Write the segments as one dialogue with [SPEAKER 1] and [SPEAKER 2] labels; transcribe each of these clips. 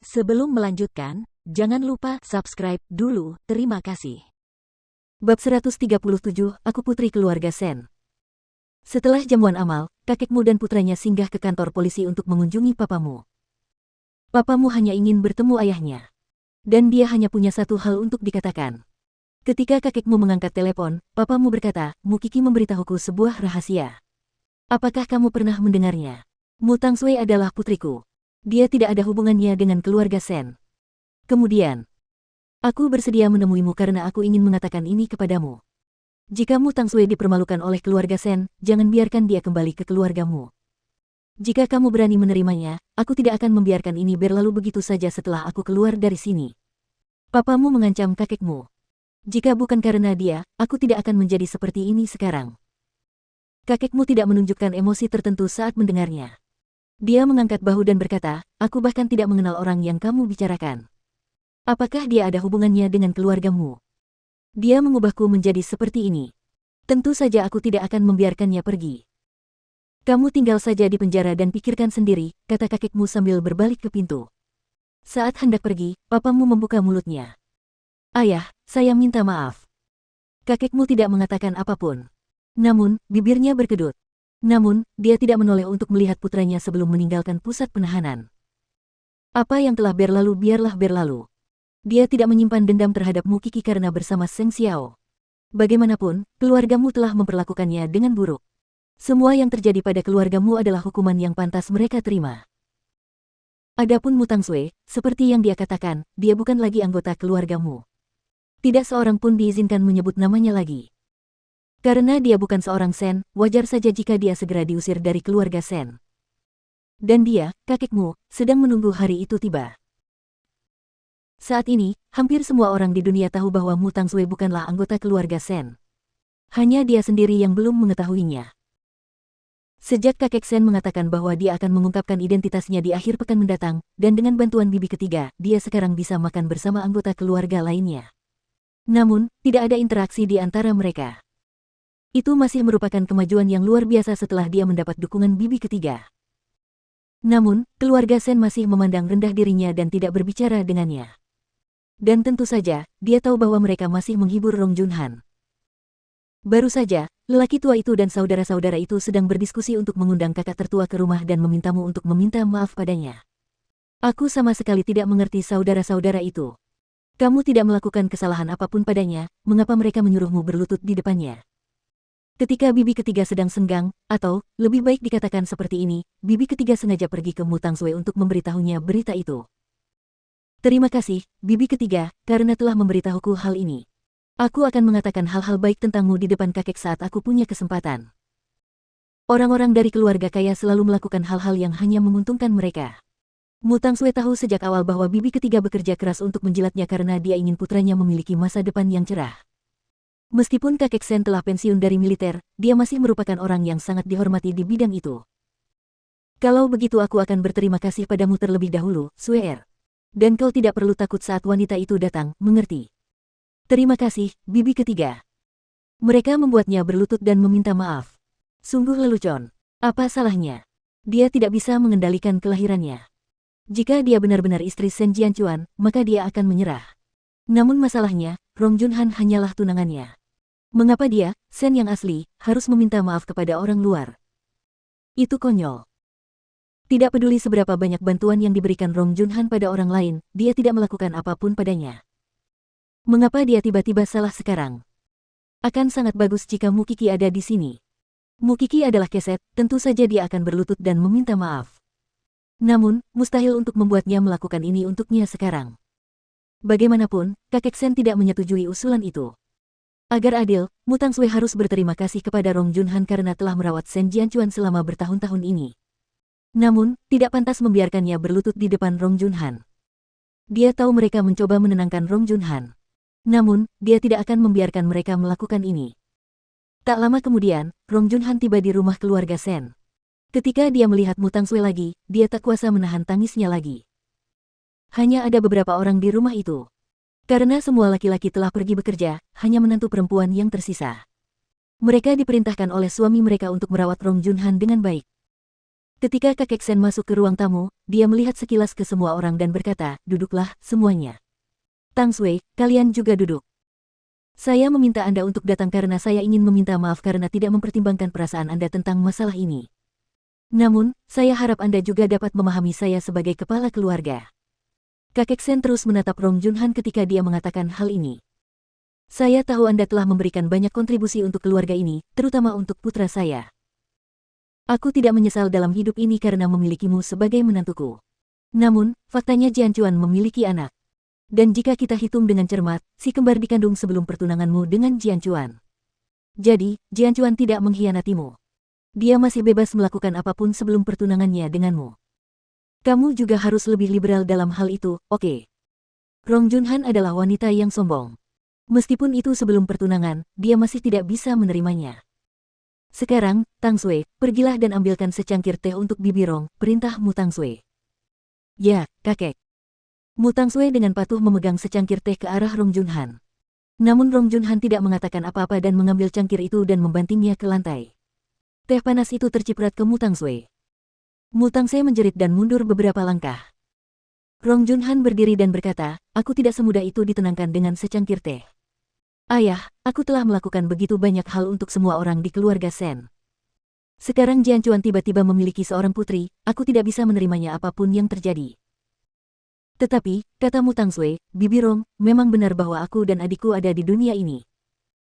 [SPEAKER 1] Sebelum melanjutkan, jangan lupa subscribe dulu, terima kasih.
[SPEAKER 2] Bab 137, Aku Putri Keluarga Sen. Setelah jamuan amal, kakekmu dan putranya singgah ke kantor polisi untuk mengunjungi papamu. Papamu hanya ingin bertemu ayahnya. Dan dia hanya punya satu hal untuk dikatakan. Ketika kakekmu mengangkat telepon, papamu berkata, Mu Qi memberitahuku sebuah rahasia. Apakah kamu pernah mendengarnya? Mu Tangshui adalah putriku. Dia tidak ada hubungannya dengan keluarga Sen. Kemudian, aku bersedia menemuimu karena aku ingin mengatakan ini kepadamu. Jika Mu Tangshui dipermalukan oleh keluarga Sen, jangan biarkan dia kembali ke keluargamu. Jika kamu berani menerimanya, aku tidak akan membiarkan ini berlalu begitu saja setelah aku keluar dari sini. Papamu mengancam kakekmu. Jika bukan karena dia, aku tidak akan menjadi seperti ini sekarang. Kakekmu tidak menunjukkan emosi tertentu saat mendengarnya. Dia mengangkat bahu dan berkata, aku bahkan tidak mengenal orang yang kamu bicarakan. Apakah dia ada hubungannya dengan keluargamu? Dia mengubahku menjadi seperti ini. Tentu saja aku tidak akan membiarkannya pergi. Kamu tinggal saja di penjara dan pikirkan sendiri, kata kakekmu sambil berbalik ke pintu. Saat hendak pergi, papamu membuka mulutnya. Ayah, saya minta maaf. Kakekmu tidak mengatakan apapun. Namun, bibirnya berkedut. Namun, dia tidak menoleh untuk melihat putranya sebelum meninggalkan pusat penahanan. Apa yang telah berlalu biarlah berlalu. Dia tidak menyimpan dendam terhadap Mu Qi karena bersama Seng Xiao. Bagaimanapun, keluargamu telah memperlakukannya dengan buruk. Semua yang terjadi pada keluargamu adalah hukuman yang pantas mereka terima. Adapun Mu Tangshui, seperti yang dia katakan, dia bukan lagi anggota keluargamu. Tidak seorang pun diizinkan menyebut namanya lagi. Karena dia bukan seorang Sen, wajar saja jika dia segera diusir dari keluarga Sen. Dan dia, kakekmu, sedang menunggu hari itu tiba. Saat ini, hampir semua orang di dunia tahu bahwa Mu Tangshui bukanlah anggota keluarga Sen. Hanya dia sendiri yang belum mengetahuinya. Sejak kakek Sen mengatakan bahwa dia akan mengungkapkan identitasnya di akhir pekan mendatang, dan dengan bantuan bibi ketiga, dia sekarang bisa makan bersama anggota keluarga lainnya. Namun, tidak ada interaksi di antara mereka. Itu masih merupakan kemajuan yang luar biasa setelah dia mendapat dukungan bibi ketiga. Namun, keluarga Sen masih memandang rendah dirinya dan tidak berbicara dengannya. Dan tentu saja, dia tahu bahwa mereka masih menghibur Rong Junhan. Baru saja, lelaki tua itu dan saudara-saudara itu sedang berdiskusi untuk mengundang kakak tertua ke rumah dan memintamu untuk meminta maaf padanya. Aku sama sekali tidak mengerti saudara-saudara itu. Kamu tidak melakukan kesalahan apapun padanya, mengapa mereka menyuruhmu berlutut di depannya? Ketika bibi ketiga sedang senggang, atau, lebih baik dikatakan seperti ini, bibi ketiga sengaja pergi ke Mu Tangshui untuk memberitahunya berita itu. Terima kasih, bibi ketiga, karena telah memberitahuku hal ini. Aku akan mengatakan hal-hal baik tentangmu di depan kakek saat aku punya kesempatan. Orang-orang dari keluarga kaya selalu melakukan hal-hal yang hanya menguntungkan mereka. Mu Tangshui tahu sejak awal bahwa bibi ketiga bekerja keras untuk menjilatnya karena dia ingin putranya memiliki masa depan yang cerah. Meskipun kakek Sen telah pensiun dari militer, dia masih merupakan orang yang sangat dihormati di bidang itu. Kalau begitu aku akan berterima kasih padamu terlebih dahulu, Suer. Dan kau tidak perlu takut saat wanita itu datang, mengerti? Terima kasih, bibi ketiga. Mereka membuatnya berlutut dan meminta maaf. Sungguh lelucon. Apa salahnya? Dia tidak bisa mengendalikan kelahirannya. Jika dia benar-benar istri Sen Jianchuan, maka dia akan menyerah. Namun masalahnya, Rong Junhan hanyalah tunangannya. Mengapa dia, Sen yang asli, harus meminta maaf kepada orang luar? Itu konyol. Tidak peduli seberapa banyak bantuan yang diberikan Rong Junhan pada orang lain, dia tidak melakukan apapun padanya. Mengapa dia tiba-tiba salah sekarang? Akan sangat bagus jika Mu Qi ada di sini. Mu Qi adalah keset, tentu saja dia akan berlutut dan meminta maaf. Namun, mustahil untuk membuatnya melakukan ini untuknya sekarang. Bagaimanapun, kakek Sen tidak menyetujui usulan itu. Agar adil, Mu Tangshui harus berterima kasih kepada Rong Junhan karena telah merawat Sen Jianchuan selama bertahun-tahun ini. Namun, tidak pantas membiarkannya berlutut di depan Rong Junhan. Dia tahu mereka mencoba menenangkan Rong Junhan. Namun, dia tidak akan membiarkan mereka melakukan ini. Tak lama kemudian, Rong Junhan tiba di rumah keluarga Sen. Ketika dia melihat Mu Tangshui lagi, dia tak kuasa menahan tangisnya lagi. Hanya ada beberapa orang di rumah itu. Karena semua laki-laki telah pergi bekerja, hanya menantu perempuan yang tersisa. Mereka diperintahkan oleh suami mereka untuk merawat Rong Junhan dengan baik. Ketika kakek Sen masuk ke ruang tamu, dia melihat sekilas ke semua orang dan berkata, "Duduklah, semuanya. Tang Sui, kalian juga duduk. Saya meminta Anda untuk datang karena saya ingin meminta maaf karena tidak mempertimbangkan perasaan Anda tentang masalah ini. Namun, saya harap Anda juga dapat memahami saya sebagai kepala keluarga." Kakek Sen terus menatap Rong Junhan ketika dia mengatakan hal ini. "Saya tahu Anda telah memberikan banyak kontribusi untuk keluarga ini, terutama untuk putra saya. Aku tidak menyesal dalam hidup ini karena memilikimu sebagai menantuku. Namun, faktanya Jian Chuan memiliki anak. Dan jika kita hitung dengan cermat, si kembar dikandung sebelum pertunanganmu dengan Jian Chuan. Jadi, Jian Chuan tidak mengkhianatimu. Dia masih bebas melakukan apapun sebelum pertunangannya denganmu. Kamu juga harus lebih liberal dalam hal itu, oke?" Rong Junhan adalah wanita yang sombong. Meskipun itu sebelum pertunangan, dia masih tidak bisa menerimanya. "Sekarang, Tang Sui, pergilah dan ambilkan secangkir teh untuk Bibi Rong," perintah Mu Tang Sui. "Ya, kakek." Mu Tang Sui dengan patuh memegang secangkir teh ke arah Rong Junhan. Namun Rong Junhan tidak mengatakan apa-apa dan mengambil cangkir itu dan membantingnya ke lantai. Teh panas itu terciprat ke Mu Tang Sui. Mu Tang Sui menjerit dan mundur beberapa langkah. Rong Junhan berdiri dan berkata, "Aku tidak semudah itu ditenangkan dengan secangkir teh. Ayah, aku telah melakukan begitu banyak hal untuk semua orang di keluarga Sen. Sekarang Jian Chuan tiba-tiba memiliki seorang putri, aku tidak bisa menerimanya apapun yang terjadi." "Tetapi," kata Mu Tang Sui, "Bibi Rong, memang benar bahwa aku dan adikku ada di dunia ini.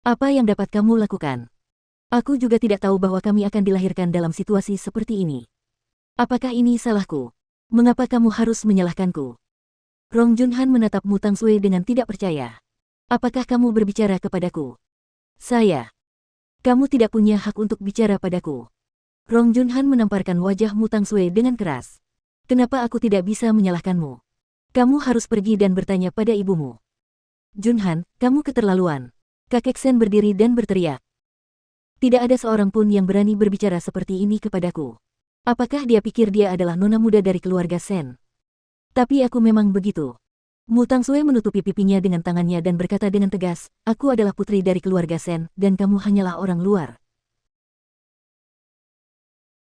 [SPEAKER 2] Apa yang dapat kamu lakukan? Aku juga tidak tahu bahwa kami akan dilahirkan dalam situasi seperti ini. Apakah ini salahku? Mengapa kamu harus menyalahkanku?" Rong Junhan menatap Mu Tang Sui dengan tidak percaya. "Apakah kamu berbicara kepadaku? Saya. Kamu tidak punya hak untuk bicara padaku." Rong Junhan menamparkan wajah Mu Tang Sui dengan keras. "Kenapa aku tidak bisa menyalahkanmu? Kamu harus pergi dan bertanya pada ibumu." "Junhan, kamu keterlaluan." Kakek Sen berdiri dan berteriak. "Tidak ada seorang pun yang berani berbicara seperti ini kepadaku. Apakah dia pikir dia adalah nona muda dari keluarga Sen? Tapi aku memang begitu." Mu Tang Sui menutupi pipinya dengan tangannya dan berkata dengan tegas, "Aku adalah putri dari keluarga Sen, dan kamu hanyalah orang luar.